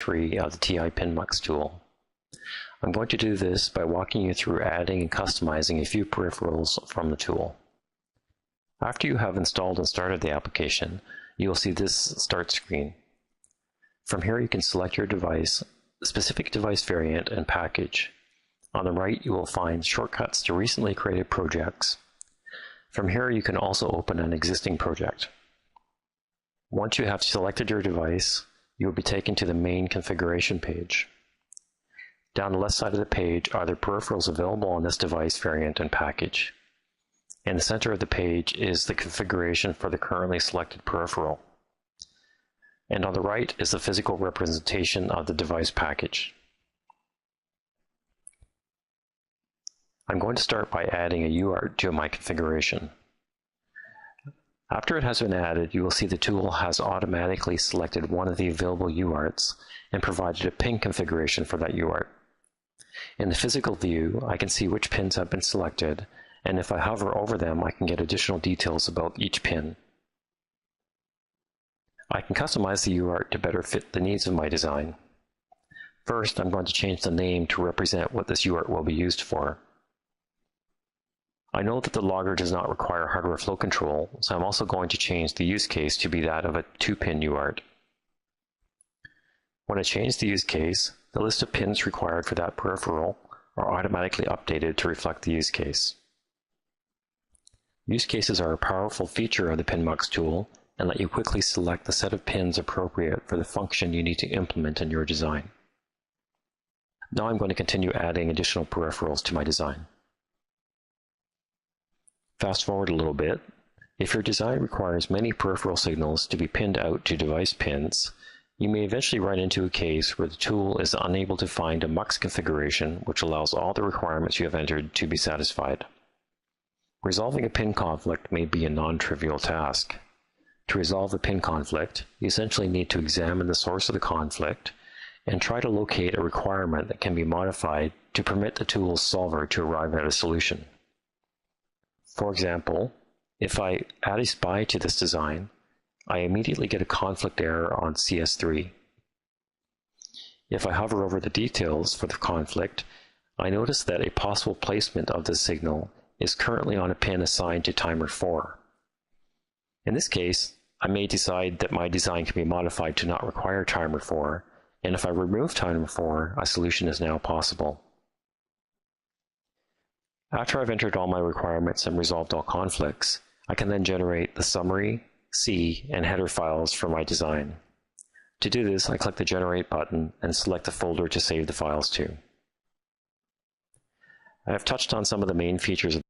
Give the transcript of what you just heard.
3 of the TI Pin MUX tool. I'm going to do this by walking you through adding and customizing a few peripherals from the tool. After you have installed and started the application, you will see this start screen. From here you can select your device, specific device variant, and package. On the right you will find shortcuts to recently created projects. From here you can also open an existing project. Once you have selected your device, you will be taken to the main configuration page. Down the left side of the page are the peripherals available on this device variant and package. In the center of the page is the configuration for the currently selected peripheral. And on the right is the physical representation of the device package. I'm going to start by adding a UART to my configuration. After it has been added, you will see the tool has automatically selected one of the available UARTs and provided a pin configuration for that UART. In the physical view, I can see which pins have been selected, and if I hover over them, I can get additional details about each pin. I can customize the UART to better fit the needs of my design. First, I'm going to change the name to represent what this UART will be used for. I know that the logger does not require hardware flow control, so I'm also going to change the use case to be that of a 2-pin UART. When I change the use case, the list of pins required for that peripheral are automatically updated to reflect the use case. Use cases are a powerful feature of the Pin MUX tool and let you quickly select the set of pins appropriate for the function you need to implement in your design. Now I'm going to continue adding additional peripherals to my design. Fast forward a little bit. If your design requires many peripheral signals to be pinned out to device pins, you may eventually run into a case where the tool is unable to find a MUX configuration which allows all the requirements you have entered to be satisfied. Resolving a pin conflict may be a non-trivial task. To resolve a pin conflict, you essentially need to examine the source of the conflict and try to locate a requirement that can be modified to permit the tool's solver to arrive at a solution. For example, if I add a SPI to this design, I immediately get a conflict error on CS3. If I hover over the details for the conflict, I notice that a possible placement of this signal is currently on a pin assigned to timer 4. In this case, I may decide that my design can be modified to not require timer 4, and if I remove timer 4, a solution is now possible. After I've entered all my requirements and resolved all conflicts, I can then generate the summary, C, and header files for my design. To do this, I click the Generate button and select the folder to save the files to. I have touched on some of the main features of